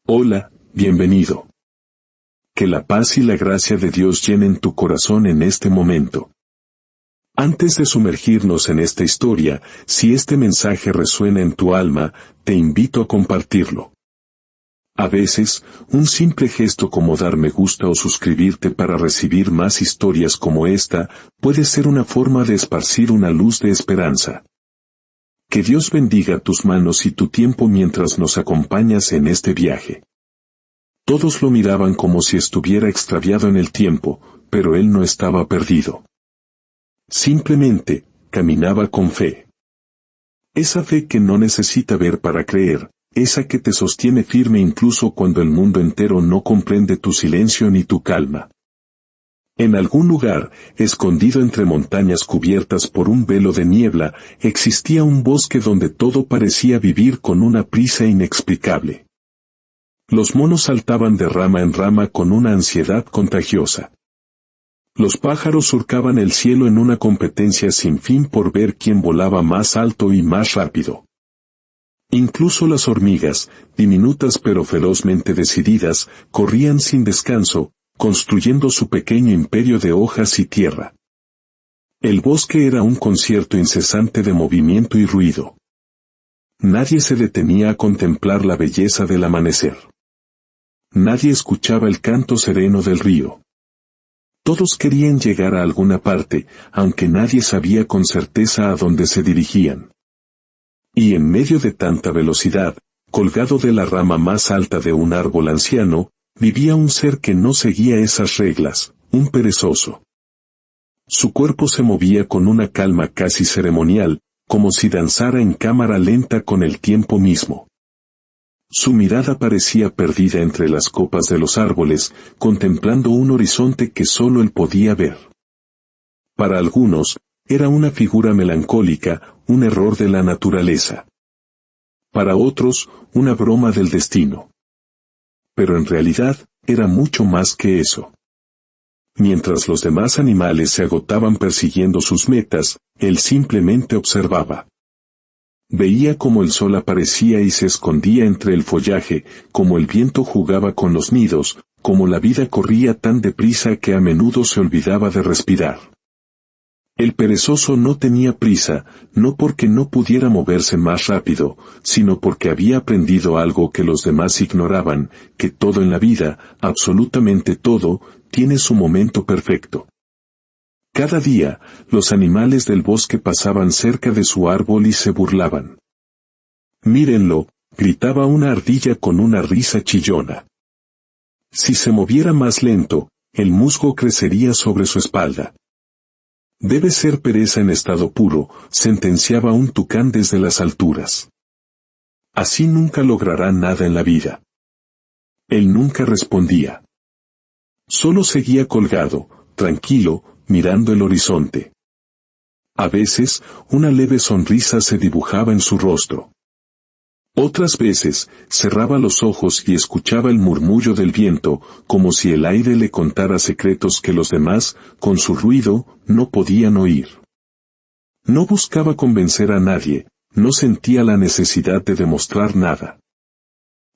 Hola, bienvenido. Que la paz y la gracia de Dios llenen tu corazón en este momento. Antes de sumergirnos en esta historia, si este mensaje resuena en tu alma, te invito a compartirlo. A veces, un simple gesto como dar me gusta o suscribirte para recibir más historias como esta, puede ser una forma de esparcir una luz de esperanza. Que Dios bendiga tus manos y tu tiempo mientras nos acompañas en este viaje. Todos lo miraban como si estuviera extraviado en el tiempo, pero él no estaba perdido. Simplemente, caminaba con fe. Esa fe que no necesita ver para creer, esa que te sostiene firme incluso cuando el mundo entero no comprende tu silencio ni tu calma. En algún lugar, escondido entre montañas cubiertas por un velo de niebla, existía un bosque donde todo parecía vivir con una prisa inexplicable. Los monos saltaban de rama en rama con una ansiedad contagiosa. Los pájaros surcaban el cielo en una competencia sin fin por ver quién volaba más alto y más rápido. Incluso las hormigas, diminutas pero ferozmente decididas, corrían sin descanso, construyendo su pequeño imperio de hojas y tierra. El bosque era un concierto incesante de movimiento y ruido. Nadie se detenía a contemplar la belleza del amanecer. Nadie escuchaba el canto sereno del río. Todos querían llegar a alguna parte, aunque nadie sabía con certeza a dónde se dirigían. Y en medio de tanta velocidad, colgado de la rama más alta de un árbol anciano, vivía un ser que no seguía esas reglas, un perezoso. Su cuerpo se movía con una calma casi ceremonial, como si danzara en cámara lenta con el tiempo mismo. Su mirada parecía perdida entre las copas de los árboles, contemplando un horizonte que solo él podía ver. Para algunos, era una figura melancólica, un error de la naturaleza. Para otros, una broma del destino. Pero en realidad, era mucho más que eso. Mientras los demás animales se agotaban persiguiendo sus metas, él simplemente observaba. Veía cómo el sol aparecía y se escondía entre el follaje, cómo el viento jugaba con los nidos, cómo la vida corría tan deprisa que a menudo se olvidaba de respirar. El perezoso no tenía prisa, no porque no pudiera moverse más rápido, sino porque había aprendido algo que los demás ignoraban, que todo en la vida, absolutamente todo, tiene su momento perfecto. Cada día, los animales del bosque pasaban cerca de su árbol y se burlaban. «Mírenlo», gritaba una ardilla con una risa chillona. Si se moviera más lento, el musgo crecería sobre su espalda. «Debe ser pereza en estado puro», sentenciaba un tucán desde las alturas. «Así nunca logrará nada en la vida». Él nunca respondía. Solo seguía colgado, tranquilo, mirando el horizonte. A veces, una leve sonrisa se dibujaba en su rostro. Otras veces, cerraba los ojos y escuchaba el murmullo del viento, como si el aire le contara secretos que los demás, con su ruido, no podían oír. No buscaba convencer a nadie, no sentía la necesidad de demostrar nada.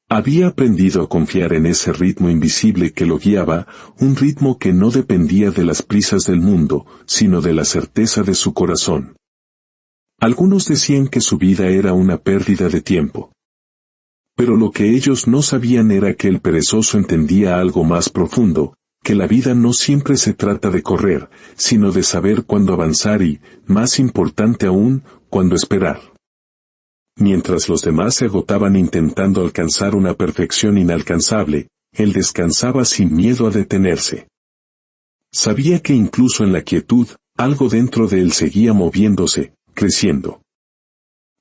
Había aprendido a confiar en ese ritmo invisible que lo guiaba, un ritmo que no dependía de las prisas del mundo, sino de la certeza de su corazón. Algunos decían que su vida era una pérdida de tiempo. Pero lo que ellos no sabían era que el perezoso entendía algo más profundo, que la vida no siempre se trata de correr, sino de saber cuándo avanzar y, más importante aún, cuándo esperar. Mientras los demás se agotaban intentando alcanzar una perfección inalcanzable, él descansaba sin miedo a detenerse. Sabía que incluso en la quietud, algo dentro de él seguía moviéndose, creciendo.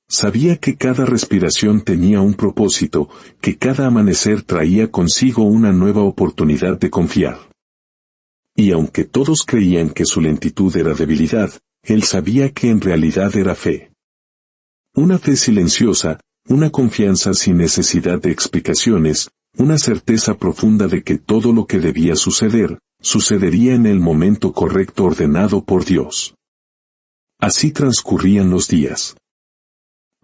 Sabía que cada respiración tenía un propósito, que cada amanecer traía consigo una nueva oportunidad de confiar. Y aunque todos creían que su lentitud era debilidad, él sabía que en realidad era fe. Una fe silenciosa, una confianza sin necesidad de explicaciones, una certeza profunda de que todo lo que debía suceder, sucedería en el momento correcto ordenado por Dios. Así transcurrían los días.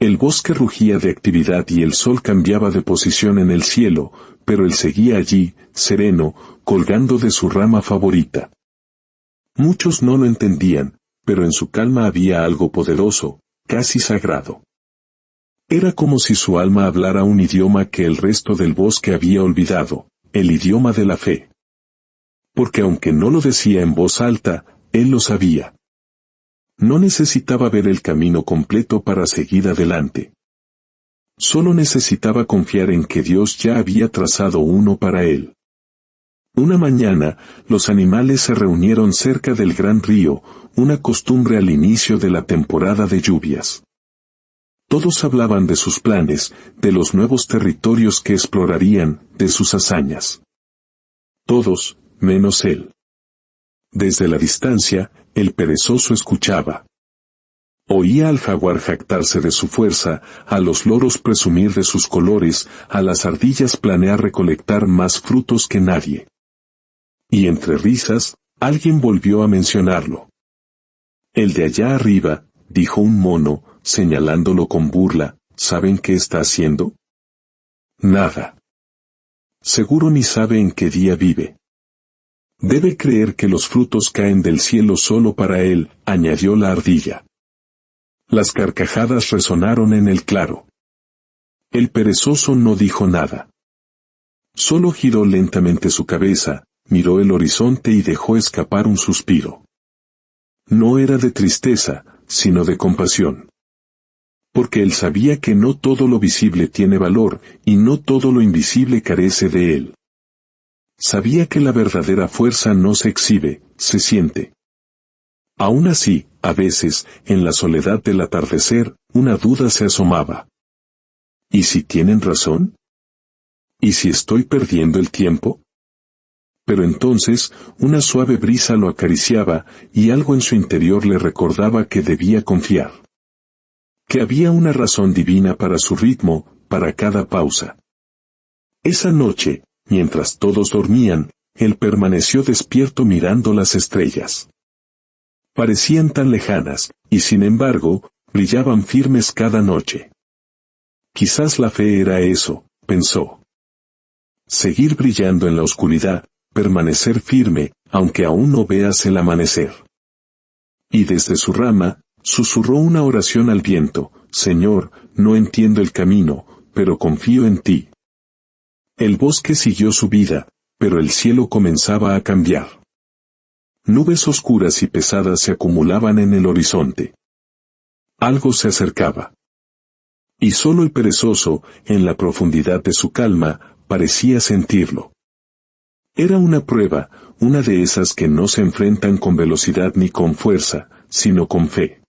El bosque rugía de actividad y el sol cambiaba de posición en el cielo, pero él seguía allí, sereno, colgando de su rama favorita. Muchos no lo entendían, pero en su calma había algo poderoso, casi sagrado. Era como si su alma hablara un idioma que el resto del bosque había olvidado, el idioma de la fe. Porque aunque no lo decía en voz alta, él lo sabía. No necesitaba ver el camino completo para seguir adelante. Solo necesitaba confiar en que Dios ya había trazado uno para él. Una mañana, los animales se reunieron cerca del gran río, una costumbre al inicio de la temporada de lluvias. Todos hablaban de sus planes, de los nuevos territorios que explorarían, de sus hazañas. Todos, menos él. Desde la distancia, el perezoso escuchaba. Oía al jaguar jactarse de su fuerza, a los loros presumir de sus colores, a las ardillas planear recolectar más frutos que nadie. Y entre risas, alguien volvió a mencionarlo. El de allá arriba, dijo un mono, señalándolo con burla, ¿saben qué está haciendo? Nada. Seguro ni sabe en qué día vive. Debe creer que los frutos caen del cielo solo para él, añadió la ardilla. Las carcajadas resonaron en el claro. El perezoso no dijo nada. Solo giró lentamente su cabeza, miró el horizonte y dejó escapar un suspiro. No era de tristeza, sino de compasión. Porque él sabía que no todo lo visible tiene valor, y no todo lo invisible carece de él. Sabía que la verdadera fuerza no se exhibe, se siente. Aún así, a veces, en la soledad del atardecer, una duda se asomaba. ¿Y si tienen razón? ¿Y si estoy perdiendo el tiempo? Pero entonces, una suave brisa lo acariciaba, y algo en su interior le recordaba que debía confiar. Que había una razón divina para su ritmo, para cada pausa. Esa noche, mientras todos dormían, él permaneció despierto mirando las estrellas. Parecían tan lejanas, y sin embargo, brillaban firmes cada noche. Quizás la fe era eso, pensó. Seguir brillando en la oscuridad, permanecer firme, aunque aún no veas el amanecer. Y desde su rama, susurró una oración al viento, Señor, no entiendo el camino, pero confío en ti. El bosque siguió su vida, pero el cielo comenzaba a cambiar. Nubes oscuras y pesadas se acumulaban en el horizonte. Algo se acercaba. Y solo el perezoso, en la profundidad de su calma, parecía sentirlo. Era una prueba, una de esas que no se enfrentan con velocidad ni con fuerza, sino con fe.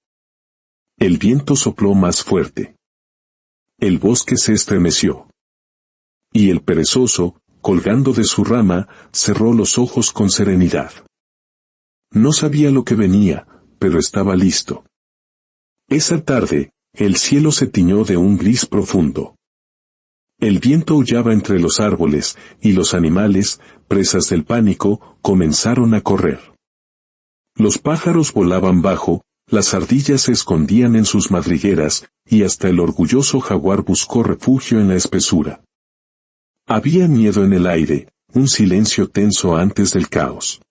El viento sopló más fuerte. El bosque se estremeció. Y el perezoso, colgando de su rama, cerró los ojos con serenidad. No sabía lo que venía, pero estaba listo. Esa tarde, el cielo se tiñó de un gris profundo. El viento aullaba entre los árboles, y los animales, presas del pánico, comenzaron a correr. Los pájaros volaban bajo, las ardillas se escondían en sus madrigueras, y hasta el orgulloso jaguar buscó refugio en la espesura. Había miedo en el aire, un silencio tenso antes del caos.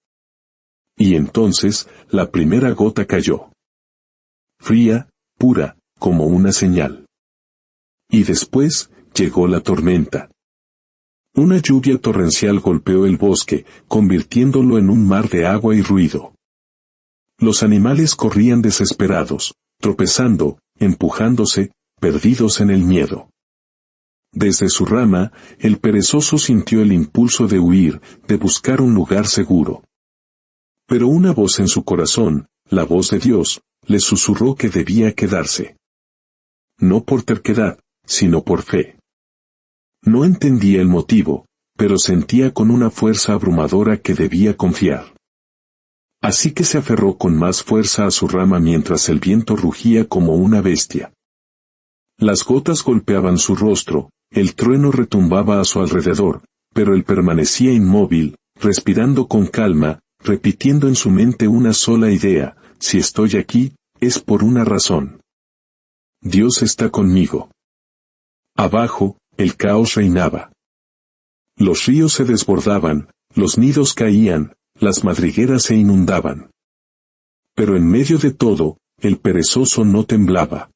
Y entonces, la primera gota cayó. Fría, pura, como una señal. Y después, llegó la tormenta. Una lluvia torrencial golpeó el bosque, convirtiéndolo en un mar de agua y ruido. Los animales corrían desesperados, tropezando, empujándose, perdidos en el miedo. Desde su rama, el perezoso sintió el impulso de huir, de buscar un lugar seguro. Pero una voz en su corazón, la voz de Dios, le susurró que debía quedarse. No por terquedad, sino por fe. No entendía el motivo, pero sentía con una fuerza abrumadora que debía confiar. Así que se aferró con más fuerza a su rama mientras el viento rugía como una bestia. Las gotas golpeaban su rostro, el trueno retumbaba a su alrededor, pero él permanecía inmóvil, respirando con calma, repitiendo en su mente una sola idea, si estoy aquí, es por una razón. Dios está conmigo. Abajo, el caos reinaba. Los ríos se desbordaban, los nidos caían, las madrigueras se inundaban. Pero en medio de todo, el perezoso no temblaba.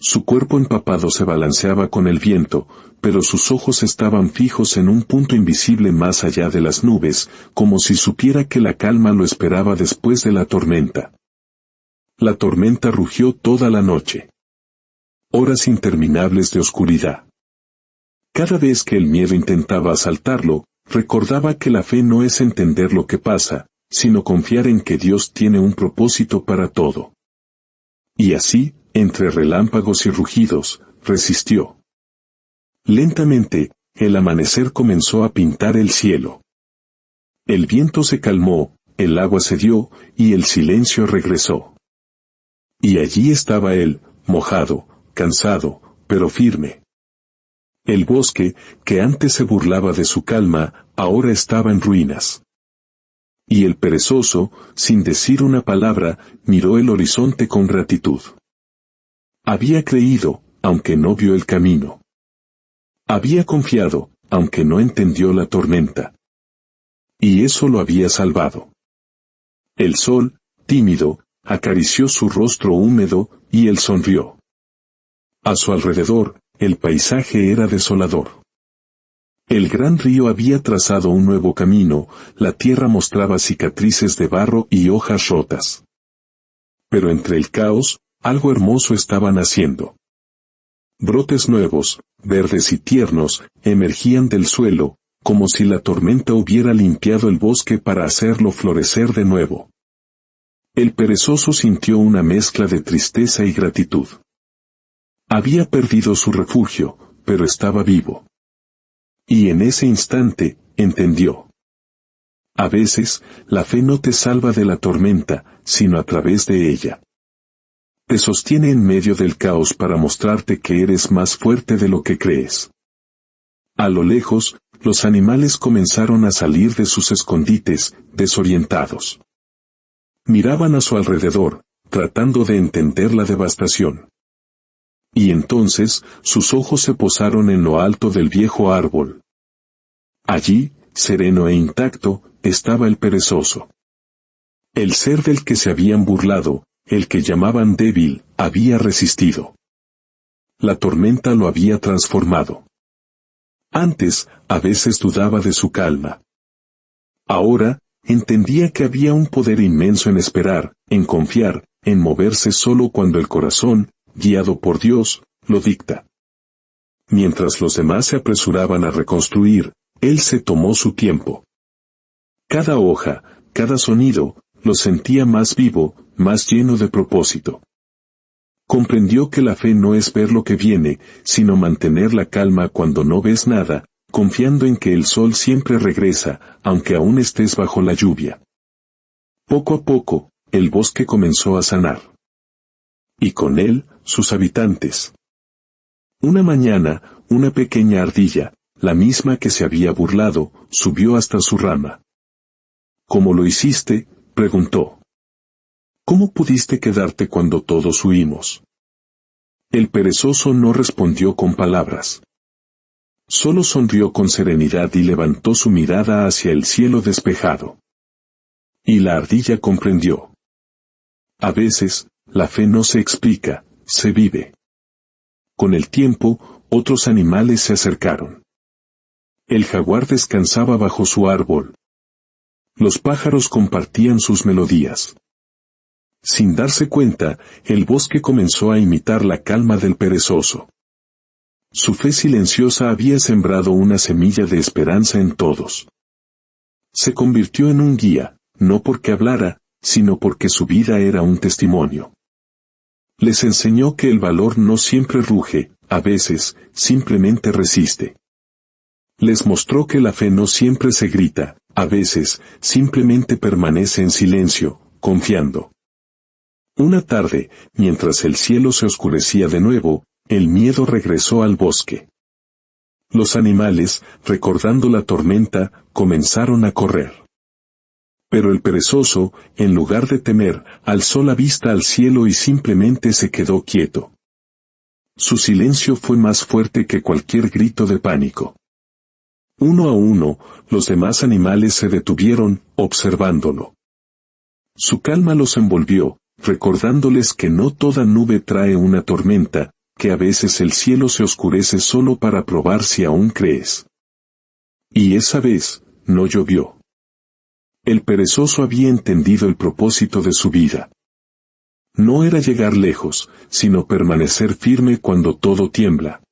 Su cuerpo empapado se balanceaba con el viento, pero sus ojos estaban fijos en un punto invisible más allá de las nubes, como si supiera que la calma lo esperaba después de la tormenta. La tormenta rugió toda la noche. Horas interminables de oscuridad. Cada vez que el miedo intentaba asaltarlo, recordaba que la fe no es entender lo que pasa, sino confiar en que Dios tiene un propósito para todo. Y así, entre relámpagos y rugidos, resistió. Lentamente, el amanecer comenzó a pintar el cielo. El viento se calmó, el agua cedió, y el silencio regresó. Y allí estaba él, mojado, cansado, pero firme. El bosque, que antes se burlaba de su calma, ahora estaba en ruinas. Y el perezoso, sin decir una palabra, miró el horizonte con gratitud. Había creído, aunque no vio el camino. Había confiado, aunque no entendió la tormenta. Y eso lo había salvado. El sol, tímido, acarició su rostro húmedo, y él sonrió. A su alrededor, el paisaje era desolador. El gran río había trazado un nuevo camino, la tierra mostraba cicatrices de barro y hojas rotas. Pero entre el caos, algo hermoso estaba naciendo. Brotes nuevos, verdes y tiernos, emergían del suelo, como si la tormenta hubiera limpiado el bosque para hacerlo florecer de nuevo. El perezoso sintió una mezcla de tristeza y gratitud. Había perdido su refugio, pero estaba vivo. Y en ese instante, entendió. A veces, la fe no te salva de la tormenta, sino a través de ella. Te sostiene en medio del caos para mostrarte que eres más fuerte de lo que crees. A lo lejos, los animales comenzaron a salir de sus escondites, desorientados. Miraban a su alrededor, tratando de entender la devastación. Y entonces, sus ojos se posaron en lo alto del viejo árbol. Allí, sereno e intacto, estaba el perezoso. El ser del que se habían burlado, el que llamaban débil, había resistido. La tormenta lo había transformado. Antes, a veces dudaba de su calma. Ahora, entendía que había un poder inmenso en esperar, en confiar, en moverse solo cuando el corazón, guiado por Dios, lo dicta. Mientras los demás se apresuraban a reconstruir, él se tomó su tiempo. Cada hoja, cada sonido, lo sentía más vivo, más lleno de propósito. Comprendió que la fe no es ver lo que viene, sino mantener la calma cuando no ves nada, confiando en que el sol siempre regresa, aunque aún estés bajo la lluvia. Poco a poco, el bosque comenzó a sanar. Y con él, sus habitantes. Una mañana, una pequeña ardilla, la misma que se había burlado, subió hasta su rama. ¿Cómo lo hiciste?, preguntó. ¿Cómo pudiste quedarte cuando todos huimos? El perezoso no respondió con palabras. Solo sonrió con serenidad y levantó su mirada hacia el cielo despejado. Y la ardilla comprendió. A veces, la fe no se explica, se vive. Con el tiempo, otros animales se acercaron. El jaguar descansaba bajo su árbol. Los pájaros compartían sus melodías. Sin darse cuenta, el bosque comenzó a imitar la calma del perezoso. Su fe silenciosa había sembrado una semilla de esperanza en todos. Se convirtió en un guía, no porque hablara, sino porque su vida era un testimonio. Les enseñó que el valor no siempre ruge, a veces, simplemente resiste. Les mostró que la fe no siempre se grita, a veces, simplemente permanece en silencio, confiando. Una tarde, mientras el cielo se oscurecía de nuevo, el miedo regresó al bosque. Los animales, recordando la tormenta, comenzaron a correr. Pero el perezoso, en lugar de temer, alzó la vista al cielo y simplemente se quedó quieto. Su silencio fue más fuerte que cualquier grito de pánico. Uno a uno, los demás animales se detuvieron, observándolo. Su calma los envolvió, recordándoles que no toda nube trae una tormenta, que a veces el cielo se oscurece solo para probar si aún crees. Y esa vez, no llovió. El perezoso había entendido el propósito de su vida. No era llegar lejos, sino permanecer firme cuando todo tiembla.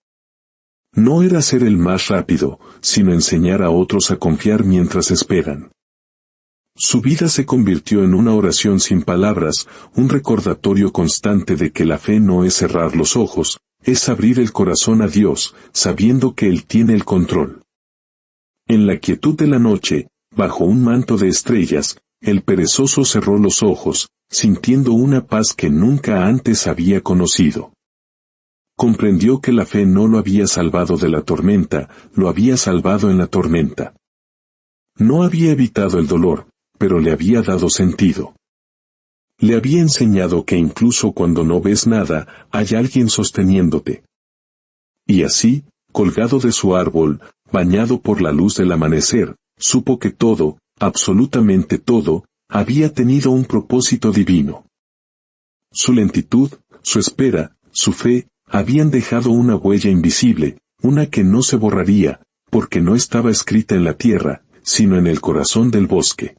No era ser el más rápido, sino enseñar a otros a confiar mientras esperan. Su vida se convirtió en una oración sin palabras, un recordatorio constante de que la fe no es cerrar los ojos, es abrir el corazón a Dios, sabiendo que Él tiene el control. En la quietud de la noche, bajo un manto de estrellas, el perezoso cerró los ojos, sintiendo una paz que nunca antes había conocido. Comprendió que la fe no lo había salvado de la tormenta, lo había salvado en la tormenta. No había evitado el dolor, pero le había dado sentido. Le había enseñado que incluso cuando no ves nada, hay alguien sosteniéndote. Y así, colgado de su árbol, bañado por la luz del amanecer, supo que todo, absolutamente todo, había tenido un propósito divino. Su lentitud, su espera, su fe, habían dejado una huella invisible, una que no se borraría, porque no estaba escrita en la tierra, sino en el corazón del bosque.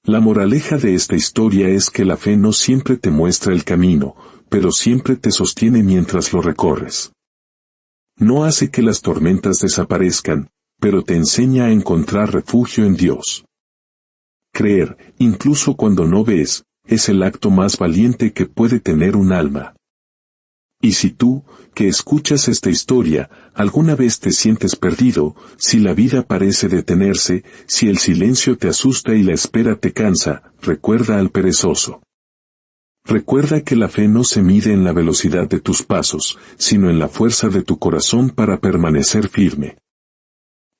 La moraleja de esta historia es que la fe no siempre te muestra el camino, pero siempre te sostiene mientras lo recorres. No hace que las tormentas desaparezcan, pero te enseña a encontrar refugio en Dios. Creer, incluso cuando no ves, es el acto más valiente que puede tener un alma. Y si tú, que escuchas esta historia, alguna vez te sientes perdido, si la vida parece detenerse, si el silencio te asusta y la espera te cansa, recuerda al perezoso. Recuerda que la fe no se mide en la velocidad de tus pasos, sino en la fuerza de tu corazón para permanecer firme.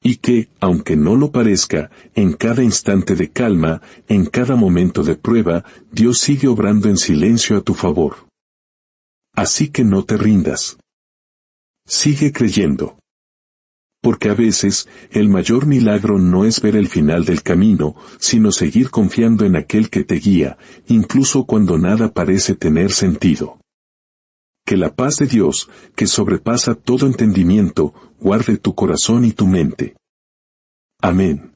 Y que, aunque no lo parezca, en cada instante de calma, en cada momento de prueba, Dios sigue obrando en silencio a tu favor. Así que no te rindas. Sigue creyendo. Porque a veces, el mayor milagro no es ver el final del camino, sino seguir confiando en aquel que te guía, incluso cuando nada parece tener sentido. Que la paz de Dios, que sobrepasa todo entendimiento, guarde tu corazón y tu mente. Amén.